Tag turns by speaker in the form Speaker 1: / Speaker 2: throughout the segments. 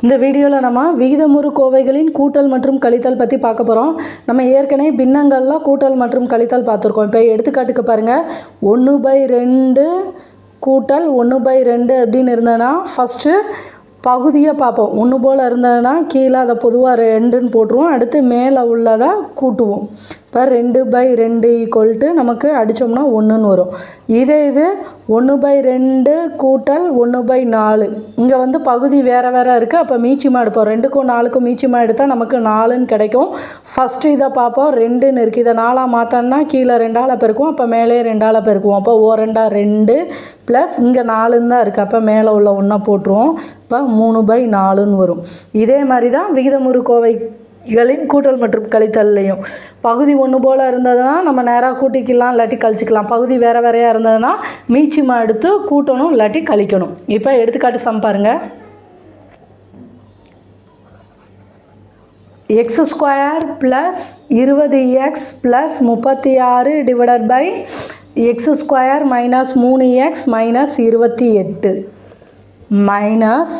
Speaker 1: இந்த வீடியோவில் நம்ம விகிதமுறு கோவைகளின் கூட்டல் மற்றும் கழித்தல் பற்றி பார்க்க போகிறோம். நம்ம ஏற்கனவே பின்னங்கள்லாம் கூட்டல் மற்றும் கழித்தல் பார்த்துருக்கோம். இப்போ எடுத்துக்காட்டுக்கு பாருங்கள், 1/2 கூட்டல் 1/2 அப்படின்னு இருந்ததுன்னா ஃபஸ்ட்டு பகுதியை பார்ப்போம். 1 போல் இருந்ததுன்னா கீழே அதை பொதுவாக 2ன்னு போட்டுருவோம். அடுத்து மேலே உள்ளதை கூட்டுவோம். இப்போ 2/2 ஈக்குவல்ட்டு நமக்கு அடித்தோம்னா 1ன்னு வரும். இது 1/2 கூட்டல் 1/4. இங்கே வந்து பகுதி வேறு வேறு இருக்குது. அப்போ மீச்சியமாக எடுப்போம். 2க்கும் 4க்கும் மீச்சியமாக எடுத்தால் நமக்கு 4ன்னு கிடைக்கும். ஃபஸ்ட்டு இதை பார்ப்போம், 2ன்னு இருக்குது. இதை 4ஆக மாற்றோன்னா கீழே 2ஆல் பெருக்குவோம். அப்போ மேலே 2ஆல் பெருக்குவோம். அப்போ 2 ப்ளஸ் இங்கே 4ன்னு தான் இருக்குது. அப்போ மேலே உள்ள 1 போட்டுருவோம். இப்போ 3/4ன்னு வரும். இதே மாதிரி தான் விகிதமுறு கோவைகளின் கூட்டல் மற்றும் கழித்தல்லையும் பகுதி 1 போல் இருந்ததுன்னா நம்ம நேராக கூட்டிக்கலாம், இல்லாட்டி கழிச்சிக்கலாம். பகுதி வேறு வேறையாக இருந்ததுன்னா மீச்சியமாக எடுத்து கூட்டணும், இல்லாட்டி கழிக்கணும். இப்போ எடுத்துக்காட்டு சம் பாருங்கள். x² + 20x + 36 divided by x² - 3x - 28 minus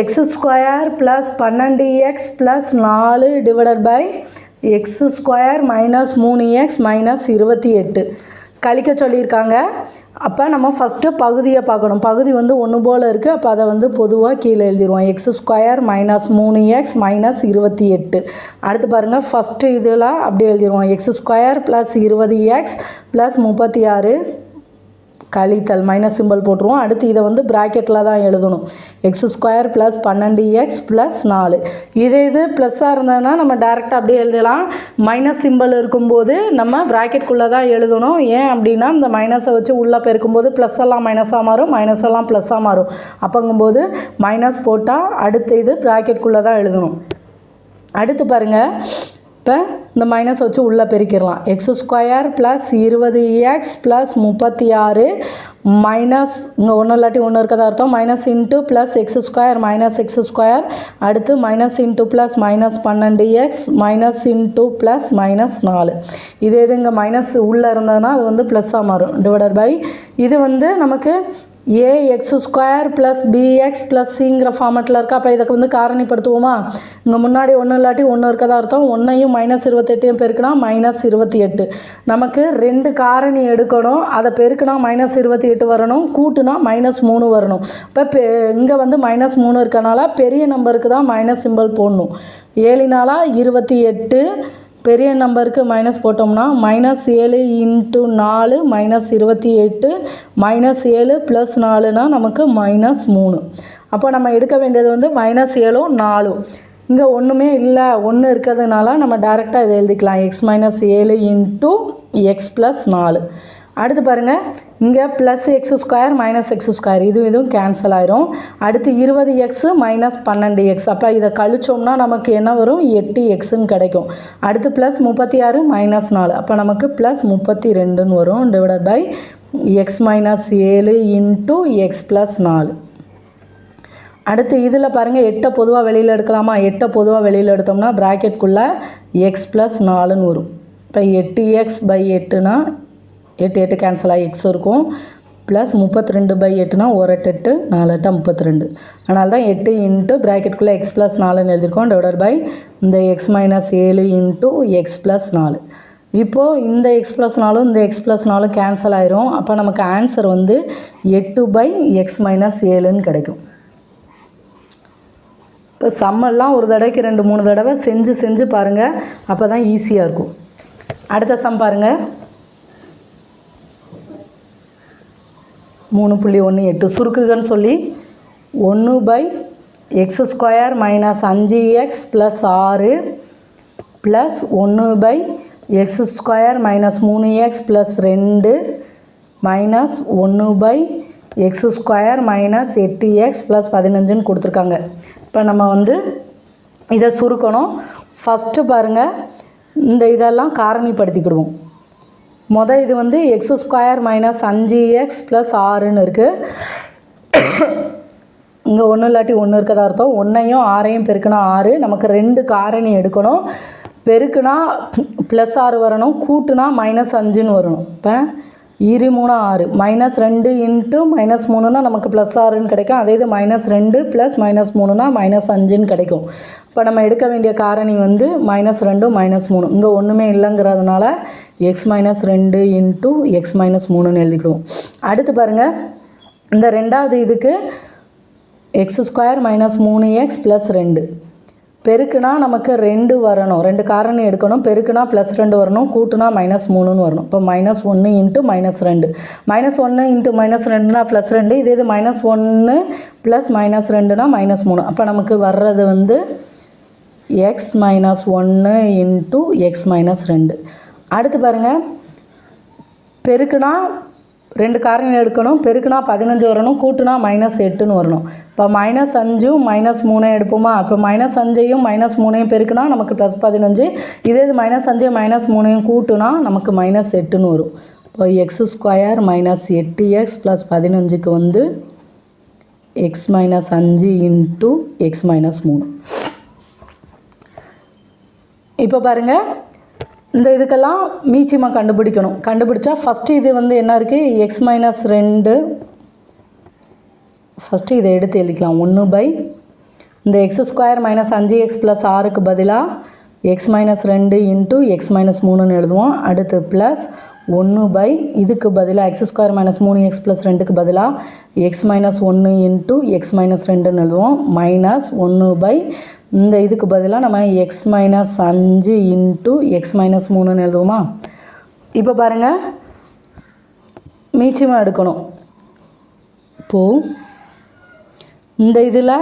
Speaker 1: x² + 12x + 4 divided by x² - 3x - 28 கழிக்க சொல்லியிருக்காங்க. அப்போ நம்ம ஃபஸ்ட்டு பகுதியை பார்க்கணும். பகுதி வந்து 1 போல் இருக்குது. அப்போ அதை வந்து பொதுவாக கீழே எழுதிடுவோம். x² - 3x - 28. அடுத்து பாருங்கள், ஃபஸ்ட்டு இதில் அப்படி எழுதிடுவோம். x² + 20x + 36 கழித்தல் மைனஸ் சிம்பிள் போட்டுருவோம். அடுத்து இதை வந்து ப்ராக்கெட்டில் தான் எழுதணும். x² + 12x + 4. இது ப்ளஸ்ஸாக இருந்ததுன்னா நம்ம டேரெக்டாக அப்படியே எழுதலாம். மைனஸ் சிம்பிள் இருக்கும்போது நம்ம ப்ராக்கெட்குள்ளே தான் எழுதணும். ஏன் அப்படின்னா இந்த மைனஸை வச்சு உள்ளே பெருக்கும்போது ப்ளஸ் எல்லாம் மைனஸாக மாறும், மைனஸ் எல்லாம் ப்ளஸ்ஸாக மாறும். அப்போங்கும்போது மைனஸ் போட்டால் அடுத்து இது ப்ராக்கெட்குள்ளே தான் எழுதணும். அடுத்து பாருங்கள், இப்போ இந்த மைனஸ் வச்சு உள்ளே பெருக்கிடலாம். x² + 20x + 36 மைனஸ் இங்கே 1 இல்லாட்டி 1 இருக்கிறதா அர்த்தம். Minus into plus x² - x². அடுத்து minus into plus minus 12x minus into plus minus 4. இது இங்கே மைனஸ் உள்ளே இருந்ததுன்னா அது வந்து ப்ளஸ்ஸாக மாறும். டிவைடட் பை இது வந்து நமக்கு ax² + bx + cங்கிற ஃபார்மெட்டில் இருக்கா. அப்போ இதுக்கு வந்து காரணிப்படுத்துவோமா? இங்கே முன்னாடி 1 இல்லாட்டி 1 இருக்கதா அர்த்தம். 1ஐயும் -28ஐயும் பெருக்கினா -28. நமக்கு 2 காரணி எடுக்கணும். அதை பெருக்கினா -28 வரணும், கூட்டுனா -3 வரணும். இப்போ இங்கே வந்து -3 இருக்கனால பெரிய நம்பருக்கு தான் மைனஸ் சிம்பிள் போடணும். 7 × 28 பெரிய நம்பருக்கு மைனஸ் போட்டோம்னா -7 × 4 -28 -7 + 4னா நமக்கு -3. அப்போ நம்ம எடுக்க வேண்டியது வந்து -7ம் 4ம். இங்கே ஒன்றுமே இல்லை, 1 இருக்கிறதுனால நம்ம டேரெக்டாக இதை எழுதிக்கலாம். x - 7 × x + 4. அடுத்து பாருங்கள், இங்கே ப்ளஸ் x² - x². இதுவும் கேன்சல் ஆயிரும். அடுத்து 20x - 12x. அப்போ இதை கழிச்சோம்னா நமக்கு என்ன வரும்? 8xன்னு கிடைக்கும். அடுத்து ப்ளஸ் 36 - 4. அப்போ நமக்கு ப்ளஸ் 32ன்னு வரும். Divided by x - 7 × x + 4. அடுத்து இதில் பாருங்கள், 8 பொதுவாக வெளியில் எடுக்கலாமா? 8 பொதுவாக வெளியில் எடுத்தோம்னா ப்ராக்கெட்குள்ளே x + 4ன்னு வரும். இப்போ 8x/8னா 8 கேன்சல் ஆகி x இருக்கும். ப்ளஸ் 32/8னா 1 8 4 8 32. அதனால தான் 8 இன்ட்டு ப்ராக்கெட்குள்ளே x + 4ன்னு எழுதியிருக்கோம். டிவைடட் பை இந்த x - 7 × x + 4. இப்போது இந்த x + 4ம் இந்த x + 4ம் கேன்சல் ஆயிரும். அப்போ நமக்கு ஆன்சர் வந்து 8/x - 7ன்னு கிடைக்கும். இப்போ சம்மெல்லாம் ஒரு தடவைக்கு 2-3 தடவை செஞ்சு பாருங்கள். அப்போ தான் ஈஸியாக இருக்கும். அடுத்த சம் பாருங்கள். 3.18 சுருக்குகன்னு சொல்லி 1/x² - 5x + 6 plus 1/x² - 3x + 2 minus 1/x² - 8x + 15ன்னு கொடுத்துருக்காங்க. இப்போ நம்ம வந்து இதை சுருக்கணும். ஃபஸ்ட்டு பாருங்கள், இந்த இதெல்லாம் காரணிப்படுத்திக்கிடுவோம். இது வந்து x² - 5x + 6ன்னு இருக்குது. இங்கே 1 இல்லாட்டி 1 இருக்கிறதா அர்த்தம். 1ஐயும் 6ஐயும் பெருக்கினா 6. நமக்கு 2 காரணி எடுக்கணும். பெருக்குனா +6 வரணும், கூட்டுனா -5ன்னு வரணும். இப்போ 23 6 -2 இன்ட்டு -3னா நமக்கு +6ன்னு கிடைக்கும். அதே இது -2 ப்ளஸ் -3னா -5ன்னு கிடைக்கும். இப்போ நம்ம எடுக்க வேண்டிய காரணி வந்து -2 -3. இங்கே ஒன்றுமே இல்லைங்கிறதுனால x -2 இன்ட்டு x -3ன்னு எழுதிக்கிடுவோம். அடுத்து பாருங்கள், இந்த ரெண்டாவது இதுக்கு x² -3x + 2 பெருக்குனா நமக்கு 2 வரணும். 2 காரணி எடுக்கணும். பெருக்குனா +2 வரணும். கூட்டுனா -3ன்னு வரணும். இப்போ -1 இன்ட்டு -2 -1 இன்ட்டு -2னா +2. இதே இது -1 ப்ளஸ் -2னா -3. அப்போ நமக்கு வர்றது வந்து x -1 இன்ட்டு x -2. அடுத்து பாருங்கள், பெருக்குனா 2 காரணி எடுக்கணும். பெருக்குனா 15 வரணும். கூட்டுனா -8ன்னு வரணும். இப்போ -5ம் -3 எடுப்போமா? இப்போ -5ஐயும் -3ஐயும் பெருக்குனா நமக்கு +15. இதே இது -5ஐயும் -3ஐயும் கூட்டுனா நமக்கு -8ன்னு வரும். இப்போ x² -8x + 15க்கு வந்து x -5 இன்ட்டு x -3. இப்போ பாருங்கள், இந்த இதுக்கெல்லாம் மீச்சியமாக கண்டுபிடிக்கணும். கண்டுபிடிச்சா ஃபஸ்ட்டு இது வந்து என்ன இருக்குது, x -2. ஃபஸ்ட்டு இதை எடுத்து எழுதிக்கலாம். 1 இந்த x² -5x + 6க்கு பதிலாக x -2 இன்ட்டு x -3ன்னு எழுதுவோம். அடுத்து ப்ளஸ் 1 இதுக்கு பதிலாக x² -3x + 2க்கு பதிலாக x -1 இன்ட்டு x -2ன்னு எழுதுவோம். -1 இந்த இதுக்கு பதிலாக நம்ம x -5 இன்ட்டு x -3ன்னு எழுதுவோமா? இப்போ பாருங்கள், மீச்சியமாக எடுக்கணும். இப்போது இந்த இதில்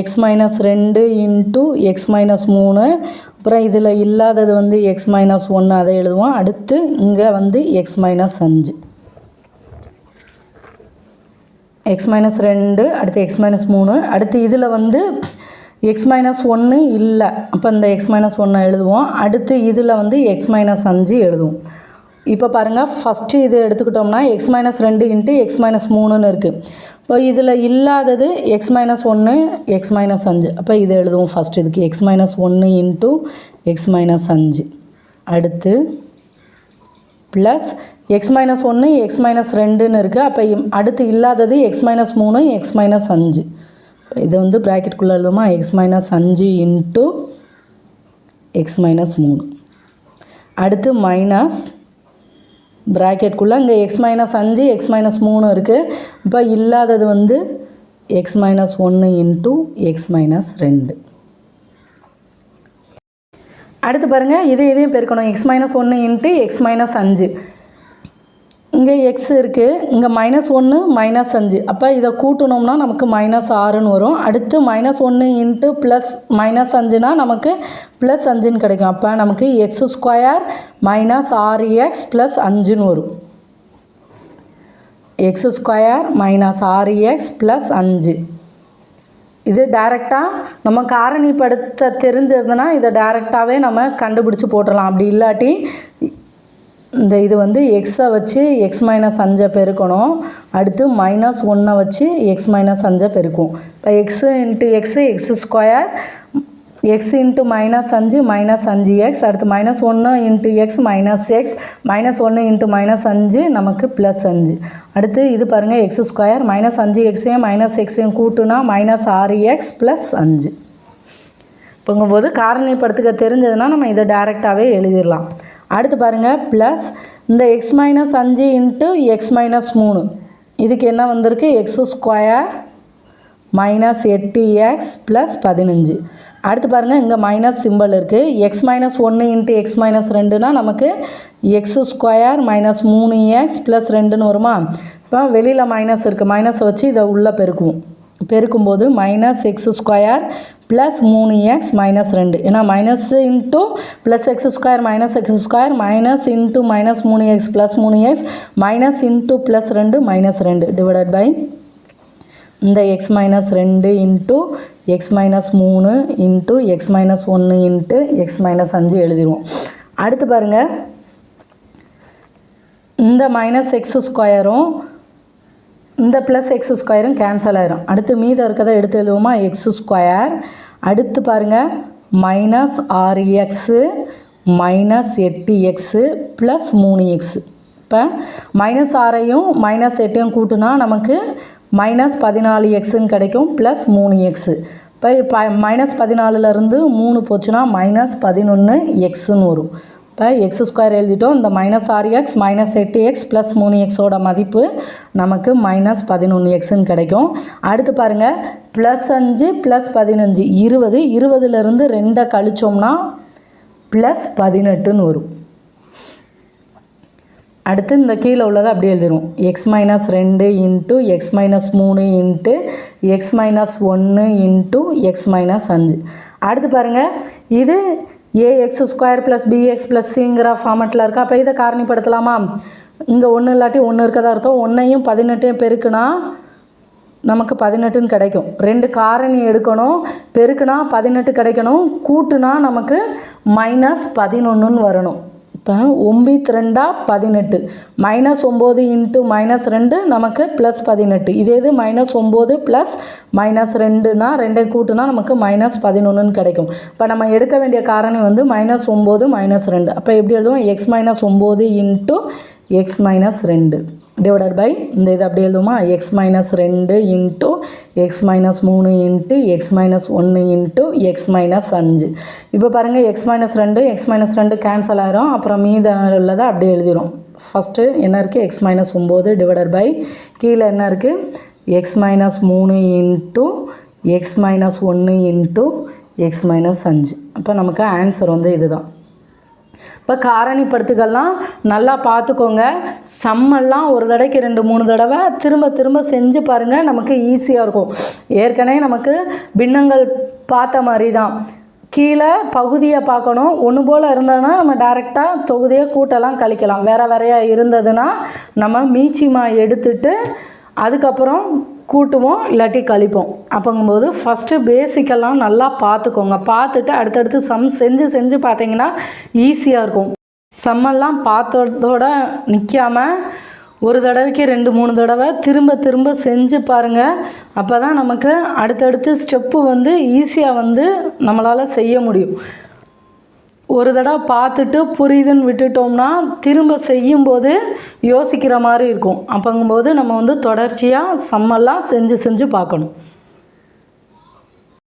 Speaker 1: x -2 இன்ட்டு x -3, அப்புறம் இதில் இல்லாதது வந்து x -1 அதை எழுதுவோம். அடுத்து இங்கே வந்து x -5, x -2 அடுத்து x -3. அடுத்து இதில் வந்து x -1 இல்லை. அப்போ இந்த x -1 எழுதுவோம். அடுத்து இதில் வந்து x -5 எழுதுவோம். இப்போ பாருங்கள், ஃபஸ்ட்டு இது எடுத்துக்கிட்டோம்னா x -2 இன்ட்டு x -3ன்னு இருக்குது. இப்போ இதில் இல்லாதது x -1 x -5. அப்போ இதை எழுதுவோம். ஃபஸ்ட்டு இதுக்கு x -1 இன்ட்டு x -5. அடுத்து ப்ளஸ் x -1 x -2ன்னு இருக்குது. அப்போ அடுத்து இல்லாதது x -3 x -5. இது வந்து ப்ராக்கெட்டுக்குள்ளே எழுதுமா? x -5 into x -3. அடுத்து மைனஸ் ப்ராக்கெட்டுக்குள்ளே இங்கே x -5 x -3 இருக்குது. இப்போ இல்லாதது வந்து x -1 இன்ட்டு x -2. அடுத்து பாருங்கள், இதையும் பெருக்கணும். x -1 into x -5. இங்கே x இருக்குது, இங்கே -1 -5. அப்போ இதை கூட்டணும்னா நமக்கு -6ன்னு வரும். அடுத்து -1 இன்ட்டு ப்ளஸ் -5னா நமக்கு +5ன்னு கிடைக்கும். அப்போ நமக்கு x² -6x + 5ன்னு வரும். x² -6x + 5. இது டைரெக்டாக நம்ம காரணிப்படுத்த தெரிஞ்சதுன்னா இதை டைரெக்டாகவே நம்ம கண்டுபிடிச்சி போட்டுடலாம். அப்படி இல்லாட்டி இந்த இது வந்து எக்ஸை வச்சு x -5 பெருக்கணும். அடுத்து -1 வச்சு x -5 பெருக்கும். இப்போ x into x x², x into -5 -5x. அடுத்து -1 இன்ட்டு x -x, -1 இன்ட்டு -5 நமக்கு +5. அடுத்து இது பாருங்கள், x² -5xையும் -xையும் கூட்டுனா -6x + 5. இப்போங்கும்போது காரணிப்படுத்துக்க தெரிஞ்சதுன்னா நம்ம இதை டைரெக்டாகவே எழுதிடலாம். அடுத்து பாருங்கள், ப்ளஸ் இந்த x -5 இன்ட்டு x -3 இதுக்கு என்ன வந்திருக்கு, x² -8x + 15. அடுத்து பாருங்கள், இங்கே மைனஸ் சிம்பிள் இருக்குது. x -1 இன்ட்டு x -2னா நமக்கு x² -3x + 2ன்னு வருமா? இப்போ வெளியில் மைனஸ் இருக்குது. மைனஸை வச்சு இதை உள்ளே பெருக்குவோம். பெருக்கும்போது -x² + 3x -2. ஏன்னா minus into +x² -x² minus into -3x + 3x minus into +2 -2 divided by இந்த x -2 into x -3 into x -1 into x -5 எழுதிடுவோம். அடுத்து பாருங்கள், இந்த -x² இந்த +x² கேன்சல் ஆயிரும். அடுத்து மீதம் இருக்கிறத எடுத்து எழுதுவோமா, x². அடுத்து பாருங்கள், -6x -8x + 3x. இப்போ -6ஐயும் -8ஐயும் கூட்டினா நமக்கு -14xன்னு கிடைக்கும் ப்ளஸ் 3x. இப்போ -14லேருந்து 3 போச்சுன்னா -11xன்னு வரும். இப்போ x² எழுதிட்டோம். இந்த -6x -8x ப்ளஸ் 3xோட மதிப்பு நமக்கு -11xன்னு கிடைக்கும். அடுத்து பாருங்கள், +5 + 15 20. 20லேருந்து 2 கழிச்சோம்னா +18ன்னு வரும். அடுத்து இந்த கீழே உள்ளதை அப்படியே எழுதிடும். x - 2 × x - 3 × x - 1 × x - 5. அடுத்து பாருங்கள், இது ax² + bx + cங்கிற ஃபார்மெட்டில் இருக்கா. அப்போ இதை காரணிப்படுத்தலாமா? இங்கே 1 இல்லாட்டி 1 இருக்கதா அர்த்தம். 1ஐயும் 18ஐயும் பெருக்குனா நமக்கு 18ன்னு கிடைக்கும். 2 காரணி எடுக்கணும், பெருக்குனா 18 கிடைக்கணும், கூட்டுனா நமக்கு -11ன்னு வரணும். இப்போ 9×2 18. -9 × -2 நமக்கு +18. இதே இது -9 + -2னா 2 கூட்டுனா நமக்கு -11ன்னு கிடைக்கும். இப்போ நம்ம எடுக்க வேண்டிய காரணி வந்து -9 -2. அப்போ எப்படி எழுதுவோம்? x - 9 × x - 2 டிவைடட் பை இந்த இது அப்படி எழுதுமா? x - 2 × x - 3 × x - 1 × x - 5. இப்போ பாருங்கள், x - 2 x - 2 கேன்சல் ஆயிரும். அப்புறம் மீத உள்ளதை அப்படியே எழுதிடும். ஃபஸ்ட்டு என்ன இருக்குது? x - 9 டிவைடட் பை கீழே என்ன இருக்குது? x - 3 × x - 1 × x - 5. அப்போ நமக்கு ஆன்சர் வந்து இதுதான். இப்போ காரணிப்படுத்துகள்லாம் நல்லா பார்த்துக்கோங்க. சம்மெல்லாம் ஒரு தடவைக்கு 2-3 தடவை திரும்ப செஞ்சு பாருங்கள், நமக்கு ஈஸியாக இருக்கும். ஏற்கனவே நமக்கு பின்னங்கள் பார்த்த மாதிரி தான். கீழே பகுதியை பார்க்கணும். ஒன்று போல் இருந்ததுன்னா நம்ம டைரெக்டாக தொகுதியை கூட்டலாம் கழிக்கலாம். வேறையாக இருந்ததுன்னா நம்ம மீச்சிமா எடுத்துட்டு அதுக்கப்புறம் கூட்டுவோம், இல்லாட்டி கழிப்போம். அப்போங்கும்போது ஃபஸ்ட்டு பேசிக்கெல்லாம் நல்லா பார்த்துக்கோங்க. பார்த்துட்டு அடுத்தடுத்து சம் செஞ்சு பார்த்தீங்கன்னா ஈஸியாக இருக்கும். சம்மெல்லாம் பார்த்ததோட நிற்காமல் ஒரு தடவைக்கு 2-3 தடவை திரும்ப செஞ்சு பாருங்கள். அப்போ தான் நமக்கு அடுத்தடுத்து ஸ்டெப்பு வந்து ஈஸியாக வந்து நம்மளால் செய்ய முடியும். ஒரு தடவை பார்த்துட்டு புரியுதுன்னு விட்டுட்டோம்னா திரும்ப செய்யும்போது யோசிக்கிற மாதிரி இருக்கும். அப்போங்கும்போது நம்ம வந்து தொடர்ச்சியாக சம்மெல்லாம் செஞ்சு பார்க்கணும்.